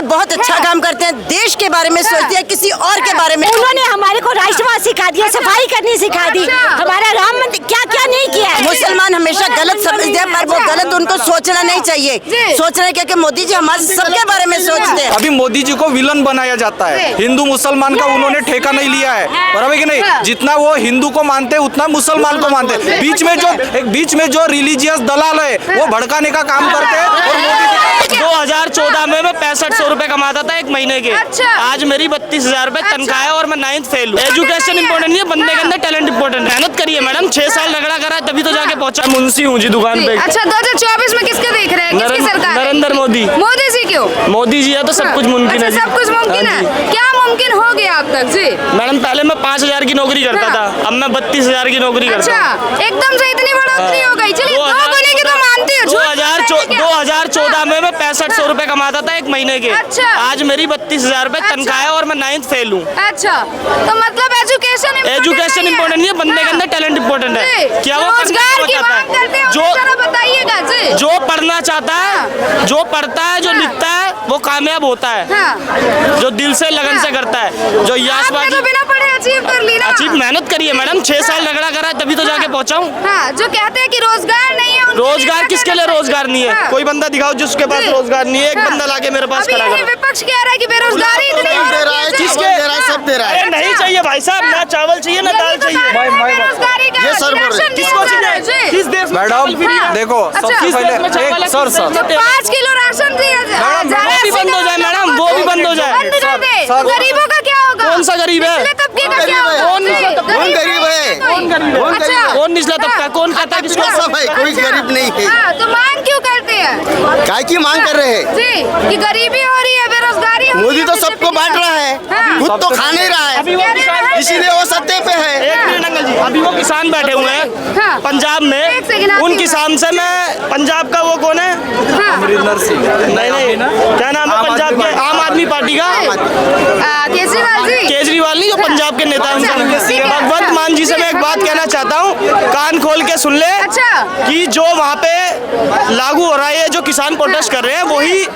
सबसे बहुत अच्छा काम करते हैं, देश के बारे में सोचते हैं, किसी और के बारे में। उन्होंने हमारे को राष्ट्रवाद सिखा दिया, सफाई करनी सिखा दी, हमारा राम मंदिर क्या क्या नहीं किया है। मुसलमान हमेशा गलत समझते हैं, पर वो गलत उनको सोचना नहीं चाहिए। सोचना है क्योंकि मोदी जी हमारे सबके बारे में सोचते हैं। अभी मोदी जी को विलन बनाया जाता है, हिंदू मुसलमान का उन्होंने ठेका नहीं लिया है, बराबर कि नहीं? जितना वो हिंदू को मानते हैं उतना मुसलमान को मानते हैं। बीच में जो रिलीजियस दलाल है वो भड़काने का काम करते हैं। और मोदी 2014 में मैं 6500 रुपए कमाता था एक महीने के। आज मेरी 32,000 रुपए तनख्वाह है और मैं 9th फेल हूँ। एजुकेशन इंपॉर्टेंट नहीं है, बंदे के अंदर टैलेंट इंपॉर्टेंट। मेहनत करिए मैडम, 6 साल रगड़ा करा तभी तो जाके पहुंचा। मुंशी हूँ जी दुकान पे। अच्छा 2024 में किसके देख रहे हैं, किसकी सरकार? नरेंद्र मोदी। मोदी जी क्यों? मोदी जी है तो सब कुछ मुमकिन है। सब कुछ मुमकिन है। क्या मुमकिन हो गया अब तक जी? मैडम पहले मैं 5,000 की नौकरी करता था, अब मैं 32,000 की नौकरी करता हूँ। अच्छा एकदम से इतनी बढ़ोतरी हो गई। चलिए 2 गुने की तो मानती हूँ। 2014 में मैं 6500 रुपए कमाता था एक महीने के। अच्छा। आज मेरी 32,000 रुपए तनख्वाह है और मैं 9th फेल हूँ। अच्छा तो मतलब एजुकेशन इंपॉर्टेंट नहीं है, बंदे के अंदर टैलेंट इंपॉर्टेंट है। क्या वो रोजगार की मांग करते हैं? जो बताइएगा जी। जो पढ़ना चाहता है, जो पढ़ता है, जो लिखता है वो कामयाब होता है। जो दिल से लगन से करता है, जो यशबाजी तो बिना पढ़े अचीव कर ली ना। अचीव मेहनत करिए मैडम, 6 साल रगड़ा करा तभी तो जाके पहुंचा हूँ। हाँ, जो कहते हैं कि रोजगार नहीं है, रोजगार किसके लिए रोजगार नहीं है? कोई बंदा दिखाओ जिसके पास रोजगार नहीं है। एक बंदा लाके मेरे पास खड़ा करो। विपक्ष कह रहा है कि बेरोजगारी इतनी हो रही है। किसके? सब दे रहा है। नहीं चाहिए भाई साहब, ना चावल चाहिए ना दाल चाहिए। बेरोजगारी का ये सर बोल रहे हैं। किसको चाहिए? किस देश में मैडम देखो सबसे पहले सर 5 किलो राशन दिया वो भी बंद हो जाए मैडम, वो भी बंद हो जाए। गरीबों का क्या होगा? कौन सा गरीब है? तबके का क्या होगा? कौन गरीब है? कौन निचला तबका? कौन कहता है किसको? सब है, कोई गरीब नहीं है। हाँ, तो मांग क्यों करते हैं? काय की मांग कर रहे हैं जी कि गरीबी हो रही है, बेरोजगारी हो रही है। मोदी तो सबको बांट रहा है, खुद तो खा नहीं रहा है, इसीलिए वो सत्ते पे है। एक मिनट अंकल जी, अभी वो किसान बैठे हुए हैं पंजाब में। उन किसान से मैं, पंजाब का वो कौन है? अमरिंदर सिंह नहीं, क्या नाम है पंजाब के? आम आदमी पार्टी का केजरीवाल जी। केजरीवाल नहीं, जो पंजाब के नेता हैं उनका। भगवंत मान जी से मैं एक बात कहना चाहता हूँ, कान खोल के सुन ले। अच्छा। कि जो वहाँ पे लागू हो रहा है, जो किसान प्रोटेस्ट कर रहे हैं, वही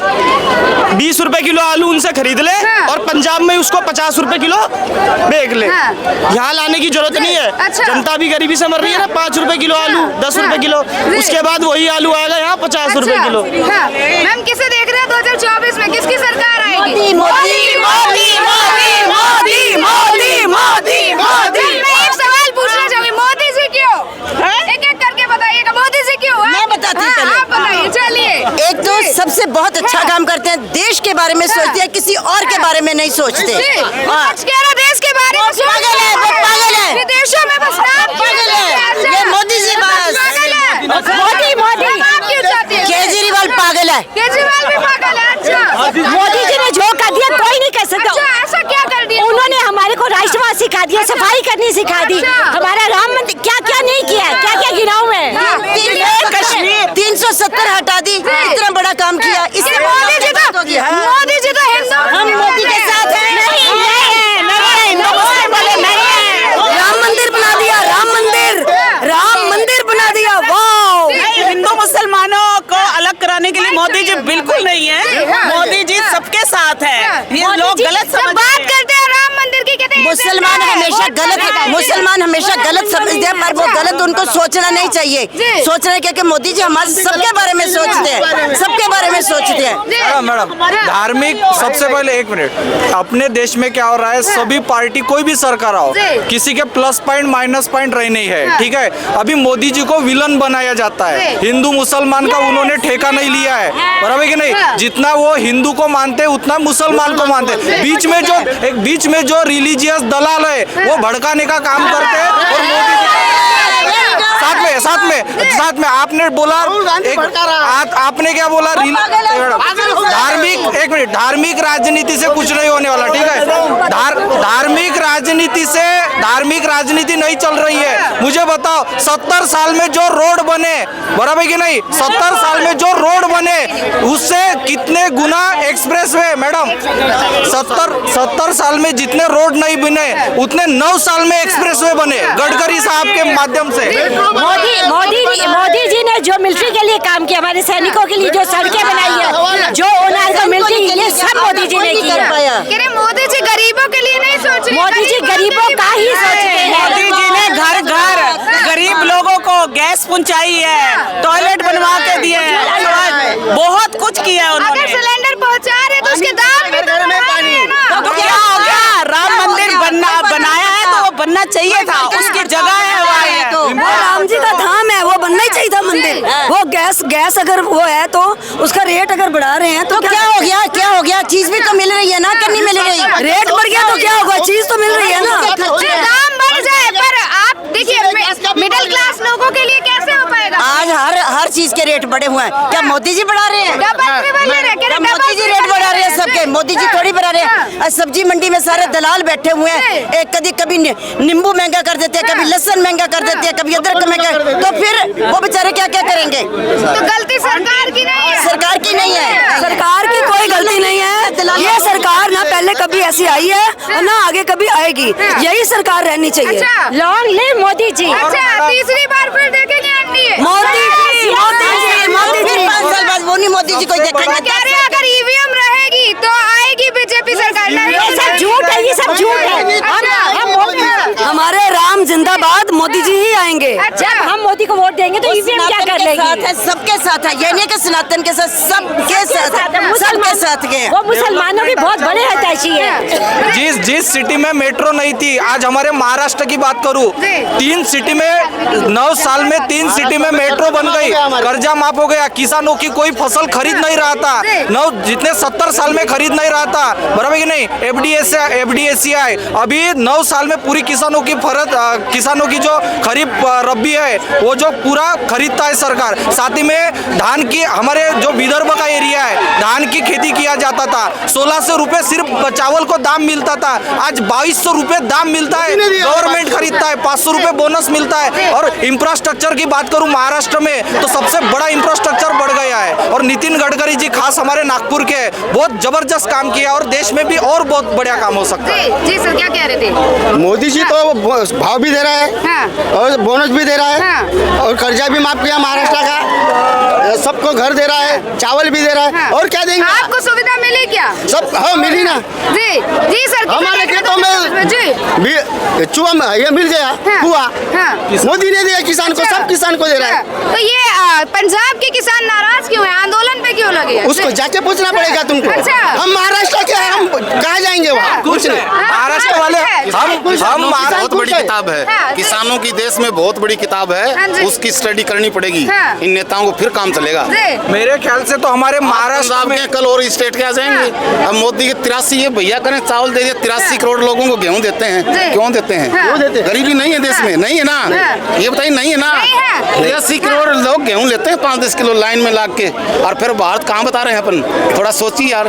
20 रुपए किलो आलू उनसे खरीद ले और पंजाब में उसको 50 रुपए किलो बेच ले। यहाँ लाने की जरूरत नहीं है। अच्छा। जनता भी गरीबी से मर रही है ना। 5 रुपए किलो आलू, 10 रुपए किलो, उसके बाद वही आलू आएगा यहाँ 50 रुपए किलो। मैम किसे देख रहे हैं 2024 में, किसकी सरकार आएगी? मैं एक सवाल पूछना चाहूंगी, मोदी जी क्यों? एक एक करके बताइएगा, मोदी जी क्यों? मैं बताती हूँ पहले। आप बताइए। चलिए एक तो सबसे बहुत अच्छा काम करते हैं, देश के बारे में सोचते हैं, किसी और के बारे में नहीं सोचते। देश के बारे में पागल है, वो पागल है। विदेशों में बस नाम पागल है, ये मोदी जी बस। मोदी क्यों चाहती है? केजरीवाल पागल है। केजरीवाल भी पागल है। अच्छा मोदी जी ने जो कर दिया कोई नहीं कर सकता। अच्छा, ऐसा क्या कर दिया? उन्होंने हमारे को राष्ट्रवाद सिखा दिया, सफाई करनी सिखा दी, हमारा राम मंदिर क्या क्या नहीं किया है, क्या क्या गिनाऊं मैं? कश्मीर 370 हटा दी, इतना बड़ा काम किया। इससे मोदी जी तो हिंदू, हम मोदी के साथ हैं। राम मंदिर बना दिया, राम मंदिर बना दिया। वाह, हिंदू मुसलमानों को अलग कराने के लिए मोदी जी बिल्कुल नहीं है। मोदी जी सबके साथ है। ये लोग गलत समझ बात करते हैं राम मंदिर की, कहते हैं मुसलमान हमेशा गलत समझते हैं, पर वो गलत उनको सोचना नहीं चाहिए। सोचना है क्योंकि मोदी जी हमारे सबके बारे में सोचते हैं, सबके बारे में सोचते हैं। मैडम धार्मिक सबसे पहले एक मिनट, अपने देश में क्या हो रहा है, सभी पार्टी कोई भी सरकार आओ, किसी के प्लस पॉइंट माइनस पॉइंट रहने ही है, ठीक है। अभी मोदी जी को विलन बनाया जाता है, हिंदू मुसलमान का उन्होंने ठेका नहीं लिया है, बराबर कि नहीं? जितना वो हिंदू को मानते हैं उतना मुसलमान को मानते हैं। बीच में जो रिलीजियस दलाल है वो भड़काने का काम करते हैं। और मोदी साथ में आपने बोला आपने क्या बोला? धार्मिक राजनीति से कुछ नहीं होने वाला, ठीक है। धार्मिक राजनीति नहीं चल रही है। मुझे बताओ 70 साल में जो रोड बने, बराबर कि नहीं? 70 साल में जो रोड बने उससे कितने गुना एक्सप्रेसवे मैडम? 70 साल में जितने रोड नहीं बने उतने 9 साल में एक्सप्रेसवे बने। गडकरी मोदी साहब के माध्यम से। मोदी जी ने जो मिलिट्री के लिए काम किया, हमारे सैनिकों के लिए जो सड़कें बनाई है, जो ओनर का मिलिट्री, ये सब मोदी जी ने किया। मोदी जी गरीबों के लिए नहीं सोच रहे, मोदी जी गरीबों का ही सोचते हैं। मोदी जी ने घर घर गरीब लोगों को गैस पहुंचाई है, टॉयलेट बनवा के दिए हैं, बहुत कुछ किया अगर उन्होंने। सिलेंडर पहुंचा रहे तो उसके दाम भी तो बढ़ा रहे हैं ना। तो क्या हो गया? राम मंदिर बनाया है तो वो बनना चाहिए था, उसकी जगह है वहाँ है। वो राम जी का धाम है, वो बनना ही चाहिए था मंदिर। वो गैस अगर वो है तो उसका रेट अगर बढ़ा रहे हैं तो क्या हो गया, क्या हो गया? चीज भी तो मिल रही है ना, कि नहीं मिल रही? रेट बढ़ गया तो क्या होगा, चीज तो मिल रही है ना। दाम बढ़ जाए पर आप देखिए मिडिल क्लास लोगों के लिए कैसे हो पाएगा? आज हर चीज के रेट बढ़े हुए हैं। क्या मोदी जी बढ़ा रहे हैं? क्या मोदी जी रेट बढ़ा रहे हैं सबके? मोदी जी थोड़ी बढ़ा रहे हैं। सब्जी मंडी में सारे दलाल बैठे हुए हैं, एक कभी नींबू महंगा कर देते हैं, कभी लहसुन महंगा कर देते हैं, कभी अदरक महंगा, तो फिर वो बेचारे क्या क्या करेंगे? तो गलती सरकार की नहीं है, सरकार की नहीं है, सरकार की कोई गलती नहीं है। ये सरकार ना पहले कभी ऐसी आई है और ना आगे कभी आएगी, यही सरकार रहनी चाहिए। अच्छा लॉन्ग लिव मोदी जी। अच्छा, तीसरी बार फिर देखेंगे एनडीए मोदी जी, मोदी जी, मोदी जी। 5 साल बाद वो नहीं मोदी जी को देखेंगे। कह रहे हैं अगर ईवीएम रहेगी तो आएगी बीजेपी सरकार। ये सब झूठ है, ये सब झूठ है। हमारे राम जिंदाबाद, मोदी जी ही आएंगे। जब हम मोदी को वोट देंगे तो ईवीएम क्या कर लेगी? सबके साथ है, ये नहीं कि सनातन के साथ, सबके साथ, सबके साथ के। वो मुसलमानों के बहुत बड़े हितैषी है। जिस सिटी में मेट्रो नहीं थी, आज हमारे महाराष्ट्र की बात करूं, 3 सिटी में 9 साल में 3 सिटी में मेट्रो बन गई, कर्जा माफ हो गया, किसानों की कोई फसल खरीद नहीं रहा था, जितने 70 साल में खरीद नहीं रहा था, बराबर कि नहीं? FDSCI अभी 9 साल में पूरी किसानों की जो खरीफ रबी है वो जो पूरा खरीदता है सरकार। साथ ही में धान की, हमारे जो विदर्भ का एरिया है, धान की खेती किया जाता था, 1600 रुपए सिर्फ चावल को दाम मिलता था, आज 2200 रुपए दाम मिलता है, गवर्नमेंट खरीदता है, 500 रुपए बोनस मिलता है। और इंफ्रास्ट्रक्चर की बात करूं महाराष्ट्र में तो सबसे बड़ा इंफ्रास्ट्रक्चर बढ़ गया है, और नितिन गडकरी जी खास हमारे नागपुर के बहुत जबरदस्त काम किया, और देश में भी और बहुत बढ़िया काम हो सकता है। जी सर, क्या कह रहे थे? मोदी जी तो भाव भी दे रहा है, हाँ। और बोनस भी दे रहा है, हाँ। और कर्जा भी माफ किया महाराष्ट्र का, सबको घर दे रहा है, चावल भी दे रहा है, हाँ। और क्या देंगे? आपको सुविधा मिली क्या? सब हाँ मिली ना। जी जी सर, हमारे खेतों में जी चूहा ये मिल गया, हाँ। कुआ हाँ। मोदी ने दिया किसान को, सब किसान को दे रहा है। तो ये पंजाब के किसान नाराज क्यों है, आंदोलन पे क्यों लगे हैं? उसको जाके पूछना पड़ेगा तुमको। अच्छा। हम महाराष्ट्र के हैं, हम कहाँ जाएंगे वहाँ? कुछ नहीं, महाराष्ट्र वाले हम बहुत बड़ी किताब है, हाँ, किसानों की देश में बहुत बड़ी किताब हाँ है, जी। उसकी स्टडी करनी पड़ेगी। हाँ। इन नेताओं को फिर काम चलेगा। मेरे ख्याल से तो हमारे महाराष्ट्र पंजाब में के कल और स्टेट के आ जाएंगे। अब मोदी के 83 ये भैया करें चावल दे दिए, 83 करोड़ लोगों को गेहूं देते हैं, क्यों देते हैं? हाँ। गरीबी नहीं है देश में, नहीं है ना? हाँ। ये बताइए, नहीं है ना? नहीं है। 83 करोड़ लोग गेहूं लेते हैं 5-10 किलो लाइन में लाग के, और फिर भारत कहाँ बता रहे हैं अपन? थोड़ा सोचिए यार,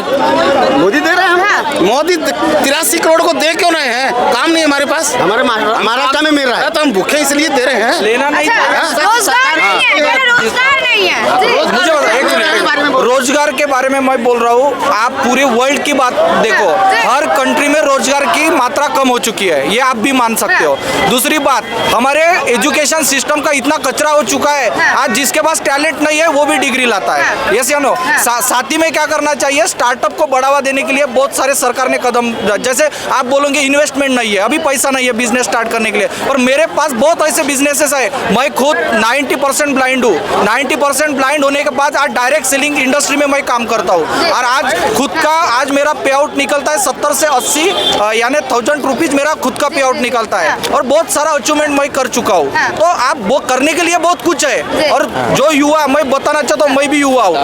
मोदी दे रहे हैं हम। मोदी 83 करोड़ को दे क्यों रहे हैं? काम नहीं है हमारे पास, हमारे महाराष्ट्र में मिल रहा है। तो हम भूखे इसलिए दे रहे हैं। लेना नहीं रोजगार नहीं है, रोजगार नहीं है। मुझे बताओ, एक मिनट, रोजगार के बारे में मैं बोल रहा हूँ। आप पूरे वर्ल्ड की बात देखो, हर कंट्री में रोजगार की मात्रा कम हो चुकी है, ये आप भी मान सकते हो। दूसरी बात, हमारे एजुकेशन सिस्टम का इतना कचरा हो चुका है, आज जिसके पास टैलेंट नहीं है वो भी डिग्री लाता है। यस या नो? साथ ही में क्या करना चाहिए, स्टार्टअप को बढ़ावा देने के लिए बहुत सारे सरकार ने कदम, जैसे आप बोलोगे इन्वेस्टमेंट नहीं है, अभी पैसा नहीं है बिजनेस स्टार्ट करने के लिए, और मेरे पास बहुत ऐसे बिजनेसेस है। मैं खुद 90% ब्लाइंड हूँ, 90% ब्लाइंड होने के बाद आज डायरेक्ट सेलिंग इंडस्ट्री में मैं काम करता हूँ, और आज खुद का आज मेरा पे आउट निकलता है 70 से 80 यानी 1000 रुपीज मेरा खुद का पे आउट निकलता है, और बहुत सारा अचीवमेंट मैं कर चुका हूँ। तो आप वो करने के लिए बहुत कुछ है, और जो युवा, मैं बताना चाहता हूँ, मैं भी युवा हूँ,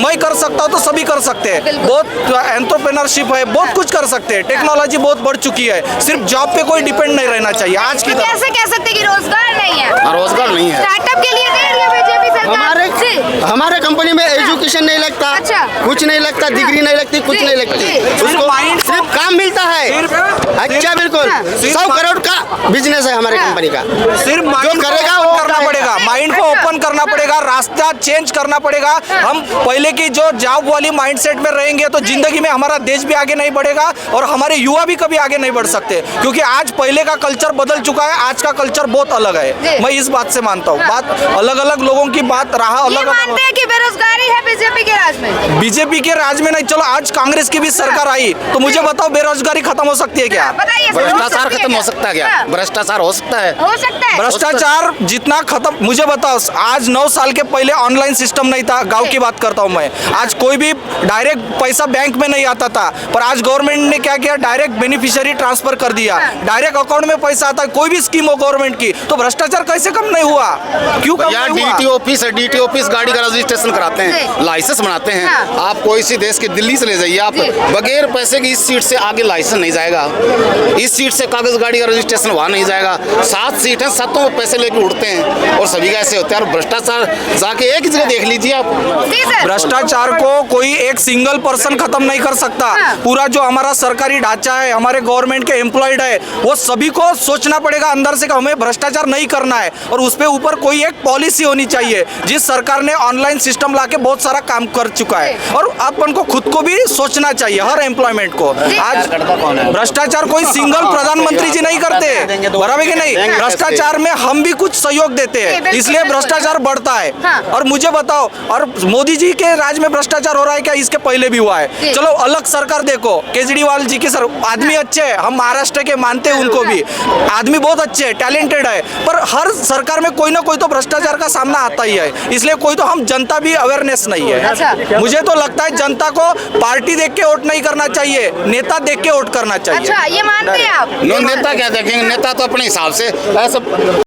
मैं कर सकता हूँ तो सभी कर सकते हैं। बहुत एंटरप्रेन्योरशिप है, बहुत कुछ कर सकते हैं, टेक्नोलॉजी बहुत बढ़ चुकी है, सिर्फ जॉब पे कोई डिपेंड नहीं रहना चाहिए आज की तरह। कैसे कह सकते कि रोजगार नहीं है? रोजगार नहीं है। स्टार्टअप के लिए दे रही है बीजेपी सरकार। हमारे कंपनी में एजुकेशन नहीं लगता, अच्छा। कुछ नहीं लगता, डिग्री नहीं लगती, कुछ नहीं लगती, उसको सिर्फ काम मिलता है। अच्छा, बिल्कुल 100 करोड़ का बिजनेस है हमारे कंपनी का। सिर्फ जो करेगा वो करना पड़ेगा, माइंड को ओपन करना पड़ेगा, रास्ता चेंज करना पड़ेगा। हम पहले की जो जॉब वाली माइंडसेट में रहेंगे तो जिंदगी में हमारा देश भी आगे नहीं बढ़ेगा और हमारे युवा भी कभी आगे नहीं बढ़ सकते, क्योंकि आज पहले का कल्चर बदल चुका है, आज का कल्चर बहुत अलग है। मैं इस बात से मानता हूँ। बात अलग अलग लोगों की बात रहा अलग मानते हैं कि बेरोजगारी है बीजेपी के राज में? बीजेपी के राज में नहीं, चलो आज कांग्रेस की भी सरकार आई तो मुझे बताओ बेरोजगारी खत्म हो सकती है क्या? बताइए। भ्रष्टाचार खत्म हो सकता है क्या? भ्रष्टाचार हो सकता है? हो सकता है। भ्रष्टाचार जितना खत्म, मुझे बताओ आज 9 साल के पहले ऑनलाइन सिस्टम नहीं था, गांव की बात करता हूं मैं। आज कोई भी डायरेक्ट पैसा बैंक में नहीं आता था, पर आज गवर्नमेंट ने क्या किया, डायरेक्ट बेनिफिशियरी ट्रांसफर कर दिया, डायरेक्ट अकाउंट में पैसा आता है। कोई भी स्कीम हो गवर्नमेंट की, तो भ्रष्टाचार कैसे कम नहीं हुआ? क्यों कम यार नहीं हुआ? डीटी ऑफिस है, डीटी ऑफिस गाड़ी का रजिस्ट्रेशन कराते हैं, लाइसेंस बनाते हैं। आप कोई सी देश के दिल्ली से ले जाइए, आप बगैर पैसे की इस सीट से आगे लाइसेंस नहीं जाएगा, इस सीट से कागज गाड़ी का रजिस्ट्रेशन वहाँ नहीं जाएगा। 7 सीट है, 7 में पैसे लेके उड़ते हैं और सभी का ऐसे होता है। और भ्रष्टाचार जाके एक जगह देख लीजिए आप। भ्रष्टाचार को कोई एक सिंगल पर्सन खत्म नहीं कर सकता। पूरा जो हमारा सरकारी ढांचा है, हमारे गवर्नमेंट के एम्प्लॉयड है, वो सभी को सोचना पड़ेगा अंदर से कि हमें भ्रष्टाचार नहीं करना है और उस पे ऊपर कोई एक पॉलिसी होनी चाहिए। जिस सरकार ने ऑनलाइन सिस्टम लाके बहुत सारा काम कर चुका है और अपन को खुद को भी सोचना चाहिए, हर एम्प्लॉयमेंट को। आज भ्रष्टाचार कोई सिंगल प्रधानमंत्री जी नहीं करते, बराबर कि नहीं? भ्रष्टाचार में हम भी कुछ सहयोग देते हैं, इसलिए भ्रष्टाचार बढ़ता है। और मुझे बताओ, और मोदी जी के राज में भ्रष्टाचार हो रहा है क्या? इसके पहले भी हुआ है। चलो अलग सरकार देखो, केजरीवाल जी की सर, आदमी अच्छे हैं, हम महाराष्ट्र के मानते हैं उनको भी, आदमी बहुत अच्छे हैं, टैलेंटेड है, पर हर सरकार में कोई ना कोई तो भ्रष्टाचार का सामना आता ही है। इसलिए कोई तो, हम जनता भी अवेयरनेस नहीं है। मुझे तो लगता है जनता को पार्टी देख के वोट नहीं करना चाहिए, नेता देख के वोट करना चाहिए। अच्छा, ये मानते हैं आप? नेता क्या देखेंगे, नेता तो अपने हिसाब से ऐसा